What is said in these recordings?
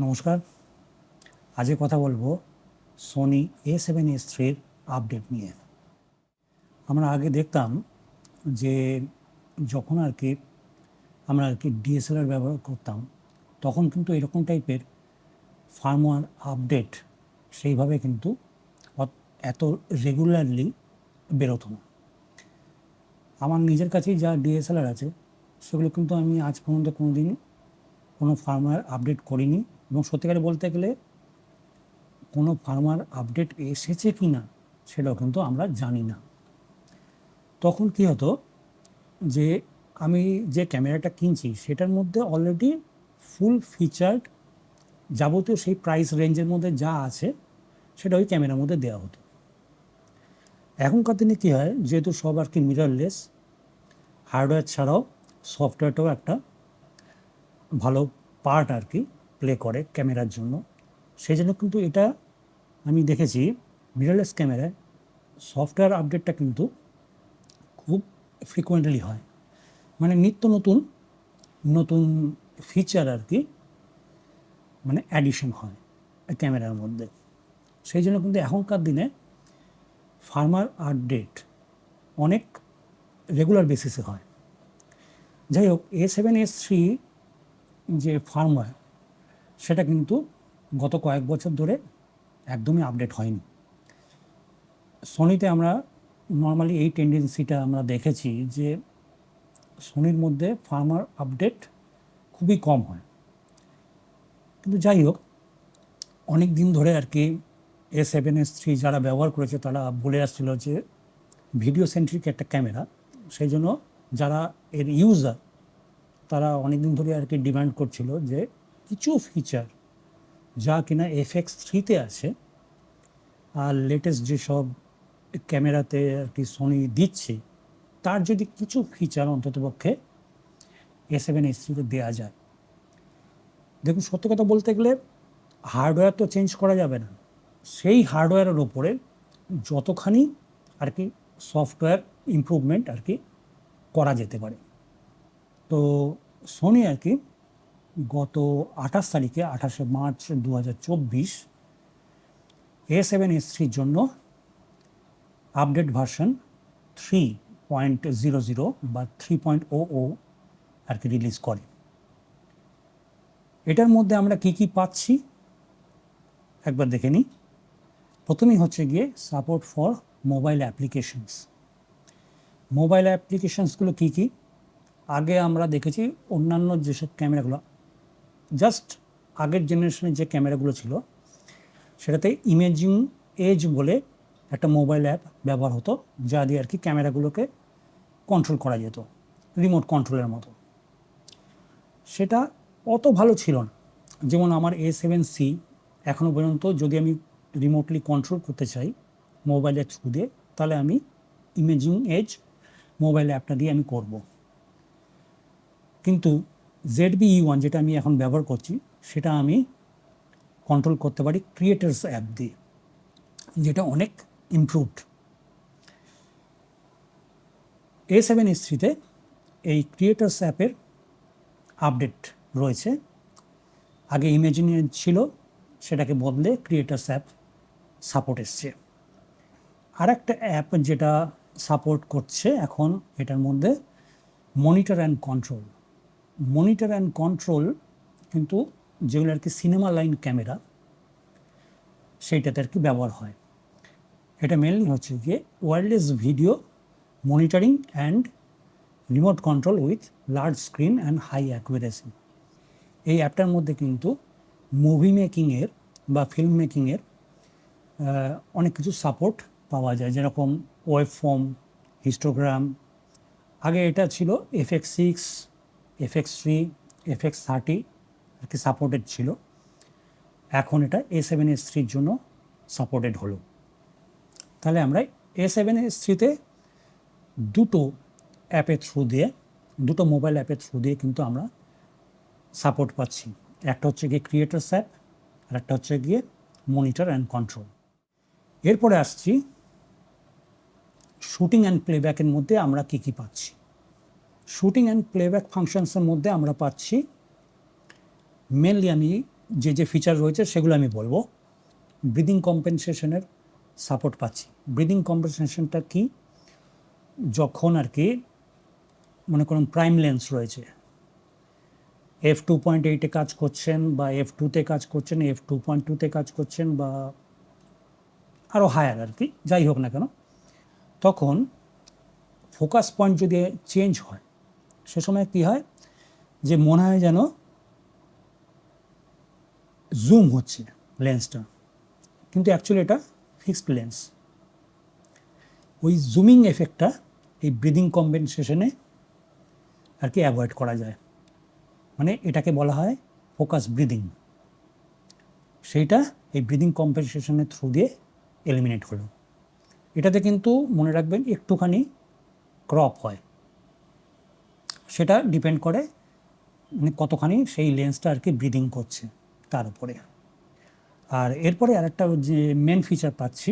নমস্কার। আজকে কথা বলবো সোনি A7S3 আপডেট নিয়ে। আমরা আগে দেখতাম যে যখন আমরা ডিএসএলআর ব্যবহার করতাম, তখন কিন্তু এরকম টাইপের ফার্মওয়্যার আপডেট সেইভাবে কিন্তু এত রেগুলারলি বেরোতো না। আমার নিজের কাছেই যা ডিএসএলআর আছে সেগুলো কিন্তু আমি আজ পর্যন্ত কোনোদিন কোনো ফার্মওয়্যার আপডেট করিনি, এবং সত্যিকারে বলতে গেলে কোনো ফার্মওয়্যার আপডেট এসেছে কি না সেটাও কিন্তু আমরা জানি না। তখন কি হতো যে আমি যে ক্যামেরাটা কিনছি সেটার মধ্যে অলরেডি ফুল ফিচার্ড যাবতীয় সেই প্রাইস রেঞ্জের মধ্যে যা আছে সেটা ওই ক্যামেরার মধ্যে দেওয়া হতো। এখনকার দিনে কী হয়, যেহেতু সব মিররলেস, হার্ডওয়্যার ছাড়াও সফটওয়্যারটাও একটা ভালো পার্ট প্লে করে ক্যামেরার জন্য। সেই জন্য কিন্তু এটা আমি দেখেছি মিররলেস ক্যামেরায় সফটওয়্যার আপডেটটা কিন্তু খুব ফ্রিকোয়েন্টলি হয়, মানে নিত্য নতুন নতুন ফিচার অ্যাডিশন হয় ক্যামেরার মধ্যে। সেই জন্য কিন্তু এখনকার দিনে ফার্মওয়্যার আপডেট অনেক রেগুলার বেসিসে হয়। যাই হোক, A7S3 যে ফার্মওয়্যার সেটা কিন্তু গত কয়েক বছর ধরে একদমই আপডেট হয়নি। সোনিতে আমরা নর্মালি এই টেন্ডেন্সিটা আমরা দেখেছি যে সোনির মধ্যে ফার্মওয়্যার আপডেট খুবই কম হয়। কিন্তু যাই হোক, অনেক দিন ধরে A7S3 যারা ব্যবহার করেছে তারা বলে আসছিল যে ভিডিও সেন্ট্রিক একটা ক্যামেরা, সেই জন্য যারা এর ইউজার তারা অনেক দিন ধরে ডিমান্ড করছিল যে কিছু ফিচার যা কিনা FX3-তে আছে আর লেটেস্ট যেসব ক্যামেরাতে সোনি দিচ্ছে তার যদি কিছু ফিচার অন্ততপক্ষে A7S3-তে দেওয়া যায়। দেখুন, সত্য কথা বলতে গেলে হার্ডওয়্যার তো চেঞ্জ করা যাবে না, সেই হার্ডওয়্যারের ওপরে যতখানি সফটওয়্যার ইমপ্রুভমেন্ট করা যেতে পারে। তো সোনি গত 28শে মার্চ 2024 A7S3-র জন্য আপডেট ভার্সন 3.00 বা 3.00 রিলিজ করে। এটার মধ্যে আমরা কি পাচ্ছি একবার দেখে নিই। প্রথমেই হচ্ছে গিয়ে support for mobile applications. Mobile অ্যাপ্লিকেশনসগুলো কী? আগে আমরা দেখেছি অন্যান্য যেসব ক্যামেরাগুলো, জাস্ট আগের জেনারেশনের যে ক্যামেরাগুলো ছিল সেটাতে ইমেজিং এজ বলে একটা মোবাইল অ্যাপ ব্যবহার হতো, যা দিয়ে ক্যামেরাগুলোকে কন্ট্রোল করা যেত রিমোট কন্ট্রোলের মতো। সেটা অত ভালো ছিল না। যেমন আমার A7C এখনও পর্যন্ত যদি আমি রিমোটলি কন্ট্রোল করতে চাই মোবাইলের থ্রু দিয়ে, তাহলে আমি ইমেজিং এজ মোবাইল অ্যাপটা দিয়ে আমি করব। কিন্তু ZB-E1 যেটা আমি এখন ব্যবহার করছি সেটা আমি কন্ট্রোল করতে পারি ক্রিয়েটার্স অ্যাপ দিয়ে, যেটা অনেক ইমপ্রুভড। A7S3-তে এই ক্রিয়েটার্স অ্যাপের আপডেট রয়েছে। আগে ইমেজিং এজ ছিল, সেটাকে বদলে ক্রিয়েটার্স অ্যাপ সাপোর্ট এসছে। আর একটা অ্যাপ যেটা সাপোর্ট করছে এখন এটার মধ্যে monitor and control. Monitor and control কিন্তু যেগুলো সিনেমা লাইন ক্যামেরা সেইটাতে ব্যবহার হয়। এটা মেনলি হচ্ছে গিয়ে wireless video monitoring and remote control with large screen and high accuracy. এই অ্যাপটার মধ্যে কিন্তু মুভি মেকিংয়ের বা ফিল্ম মেকিংয়ের অনেক কিছু সাপোর্ট পাওয়া যায়, যেরকম ওয়েব ফর্ম, হিস্টোগ্রাম। আগে এটা ছিল FX6, FX3, FX30 সাপোর্টেড ছিল, এখন এটা A7S3-র জন্য সাপোর্টেড হলো। তাহলে আমরা A7S3-তে দুটো অ্যাপের থ্রু দিয়ে, দুটো মোবাইল অ্যাপের থ্রু দিয়ে কিন্তু আমরা সাপোর্ট পাচ্ছি। একটা হচ্ছে গিয়ে ক্রিয়েটার্স অ্যাপ আর একটা হচ্ছে গিয়ে মনিটর অ্যান্ড কন্ট্রোল। এরপরে আসছি শুটিং অ্যান্ড প্লেব্যাকের মধ্যে আমরা কী পাচ্ছি। শুটিং অ্যান্ড প্লেব্যাক ফাংশনসের মধ্যে আমরা পাচ্ছি মেনলি আমি যে যে ফিচার রয়েছে সেগুলো আমি বলবো। ব্রিদিং কম্পেনসেশনের সাপোর্ট পাচ্ছি। ব্রিদিং কম্পেনসেশনটা কি, যখন আর কি মনে করুন প্রাইম লেন্স রয়েছে, f2.8 কাজ করছেন বা f2-তে কাজ করছেন, f2.2-তে কাজ করছেন বা আরও হায়ার আর কি, যাই হোক না কেন, তখন ফোকাস পয়েন্ট যদি চেঞ্জ হয় সে সময় কী হয় যে মনে হয় যেন জুম হচ্ছে লেন্সটা, কিন্তু অ্যাকচুয়ালি এটা ফিক্সড লেন্স। ওই জুমিং এফেক্টটা এই ব্রিদিং কম্পেনসেশনে আর কি অ্যাভয়েড করা যায়, মানে এটাকে বলা হয় ফোকাস ব্রিদিং। সেইটা এই ব্রিদিং কম্পেনসেশনের থ্রু দিয়ে এলিমিনেট হলো। এটাতে কিন্তু মনে রাখবেন একটুখানি ক্রপ হয়, সেটা ডিপেন্ড করে মানে কতখানি সেই লেন্সটা আর কি ব্রিদিং করছে তার উপরে। আর এরপরে আরেকটা যে মেন ফিচার পাচ্ছি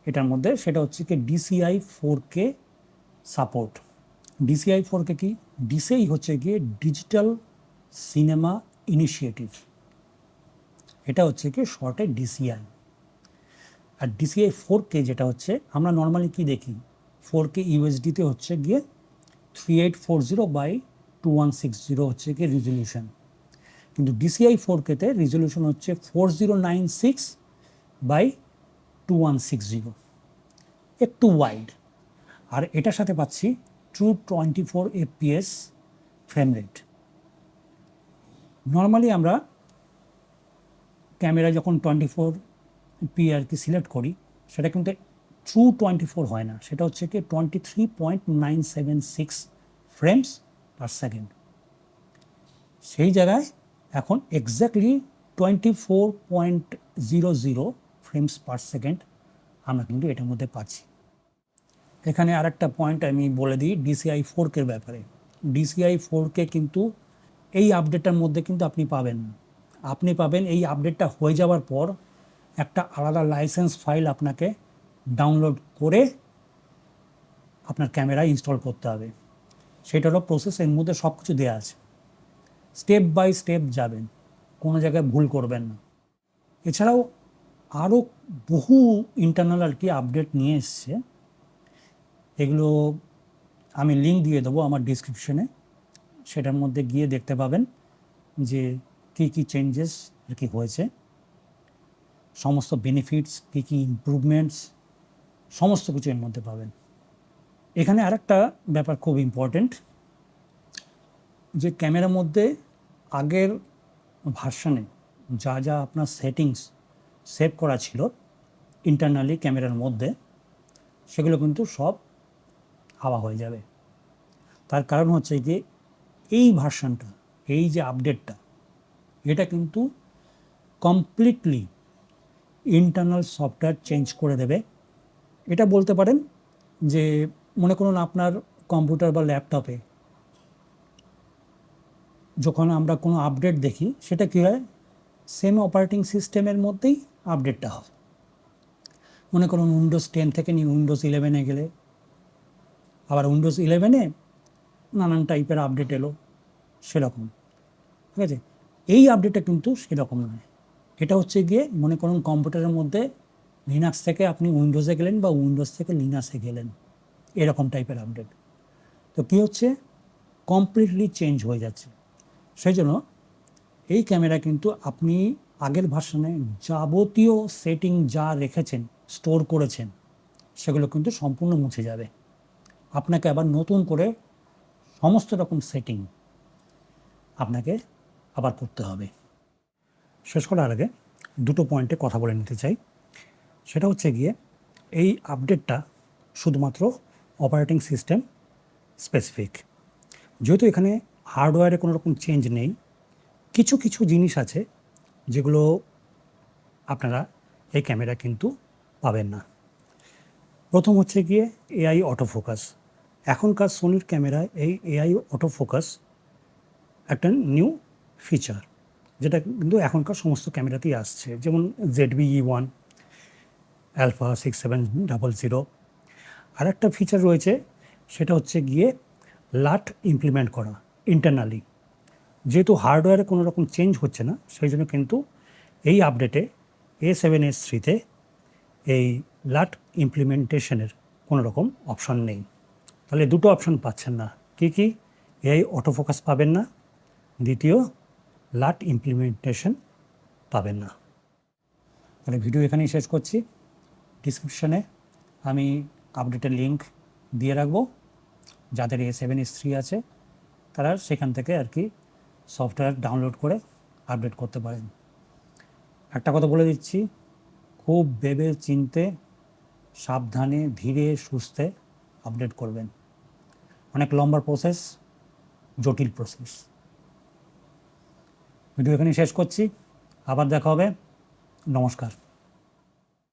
এটার মধ্যে, সেটা হচ্ছে কি DCI 4K support. DCI 4K কি? ডিসিআই হচ্ছে গিয়ে ডিজিটাল সিনেমা ইনিশিয়েটিভ, এটা হচ্ছে কি শর্টে DCI। আর DCI 4K যেটা হচ্ছে, আমরা নর্মালি কি দেখি 4K UHD-তে হচ্ছে গিয়ে 3840/2160 হচ্ছে গিয়ে রেজলিউশন, কিন্তু DCI 4K-তে রেজলিউশন হচ্ছে 4096/2160, একটু ওয়াইড। আর এটার সাথে পাচ্ছি true 24 FPS frame rate. Normally আমরা ক্যামেরা যখন 24p আর কি সিলেক্ট করি, সেটা কিন্তু ট্রু 24 হয় না, সেটা হচ্ছে কি 23.976 ফ্রেমস পার সেকেন্ড। সেই জায়গায় এখন এক্স্যাক্টলি 24.00 ফ্রেমস পার সেকেন্ড আমরা কিন্তু এটার মধ্যে পাচ্ছি। এখানে আরেকটা পয়েন্ট আমি বলে দিই DCI 4K ব্যাপারে। DCI 4K কিন্তু এই আপডেটটার মধ্যে কিন্তু আপনি পাবেন না। আপনি পাবেন এই আপডেটটা হয়ে যাওয়ার পর একটা আলাদা লাইসেন্স ফাইল আপনাকে ডাউনলোড করে আপনার ক্যামেরায় ইনস্টল করতে হবে। সেটারও প্রসেস এর মধ্যে সব কিছু দেওয়া আছে, স্টেপ বাই স্টেপ যাবেন, কোনো জায়গায় ভুল করবেন না। এছাড়াও আরও বহু ইন্টারনাল আর কি আপডেট নিয়ে এসছে, এগুলো আমি লিঙ্ক দিয়ে দেবো আমার ডিসক্রিপশনে, সেটার মধ্যে গিয়ে দেখতে পাবেন যে কী কী চেঞ্জেস আর কি হয়েছে, সমস্ত বেনিফিটস, কী কী ইমপ্রুভমেন্টস, সমস্ত কিছু এর মধ্যে পাবেন। এখানে আরেকটা ব্যাপার খুব ইম্পর্টেন্ট, যে ক্যামেরার মধ্যে আগের ভার্সনে যা যা আপনার সেটিংস সেভ করা ছিল ইন্টারনালি ক্যামেরার মধ্যে, সেগুলো কিন্তু সব হাওয়া হয়ে যাবে। তার কারণ হচ্ছে যে এই ভার্সনটা, এই যে আপডেটটা, এটা কিন্তু কমপ্লিটলি ইন্টারনাল সফটওয়্যার চেঞ্জ করে দেবে। এটা বলতে পারেন যে মনে করুন আপনার কম্পিউটার বা ল্যাপটপে যখন আমরা কোনো আপডেট দেখি, সেটা কী হয়, সেম অপারেটিং সিস্টেমের মধ্যেই আপডেটটা হয়। মনে করুন উইন্ডোজ 10 থেকে নিয়ে উইন্ডোজ 11-এ গেলে, আবার উইন্ডোজ 11-এ নানান টাইপের আপডেট এলো, সেরকম। ঠিক আছে, এই আপডেটটা কিন্তু সেরকম নয়। এটা হচ্ছে গিয়ে মনে করুন কম্পিউটারের মধ্যে লিনাক্স থেকে আপনি উইন্ডোজে গেলেন বা উইন্ডোজ থেকে লিনাক্সে গেলেন, এরকম টাইপের আপডেট। তো কী হচ্ছে, কমপ্লিটলি চেঞ্জ হয়ে যাচ্ছে। সেই জন্য এই ক্যামেরা কিন্তু আপনি আগের ভার্সনে যাবতীয় সেটিং যা রেখেছেন, স্টোর করেছেন, সেগুলো কিন্তু সম্পূর্ণ মুছে যাবে। আপনাকে আবার নতুন করে সমস্ত রকম সেটিং আপনাকে আবার করতে হবে। শেষ করার আগে দুটো পয়েন্টে কথা বলে নিতে চাই। সেটা হচ্ছে গিয়ে এই আপডেটটা শুধুমাত্র অপারেটিং সিস্টেম স্পেসিফিক। যেহেতু এখানে হার্ডওয়্যারে কোনো রকম চেঞ্জ নেই, কিছু কিছু জিনিস আছে যেগুলো আপনারা এই ক্যামেরা কিন্তু পাবেন না। প্রথম হচ্ছে গিয়ে AI অটোফোকাস। এখনকার সোনির ক্যামেরায় এই AI অটোফোকাস একটা নিউ ফিচার, যেটা কিন্তু এখনকার সমস্ত ক্যামেরাতেই আসছে, যেমন ZV-E1, Alpha 6700। আর একটা ফিচার রয়েছে, সেটা হচ্ছে গিয়ে লাট ইমপ্লিমেন্ট করা ইন্টারনালি। যেহেতু হার্ডওয়্যারে কোনো রকম চেঞ্জ হচ্ছে না, সেই জন্য কিন্তু এই আপডেটে A7S3-তে এই লাট ইমপ্লিমেন্টেশনের কোনো রকম অপশন নেই। তাহলে দুটো অপশন পাচ্ছেন না। কি কি? এআই অটোফোকাস পাবেন না, দ্বিতীয় লাট ইমপ্লিমেন্টেশন পাবেন না। তাহলে ভিডিও এখানেই শেষ করছি। ডিসক্রিপশনে আমি আপডেটের লিঙ্ক দিয়ে রাখবো, যাদের A7S3 আছে তারা সেখান থেকে আর কি সফটওয়্যার ডাউনলোড করে আপডেট করতে পারেন। একটা কথা বলে দিচ্ছি, খুব ভেবে চিন্তে সাবধানে ধীরে সুস্থে আপডেট করবেন। অনেক লম্বা প্রসেস, জটিল প্রসেস। ভিডিও এখানে শেষ করছি, আবার দেখা হবে। নমস্কার।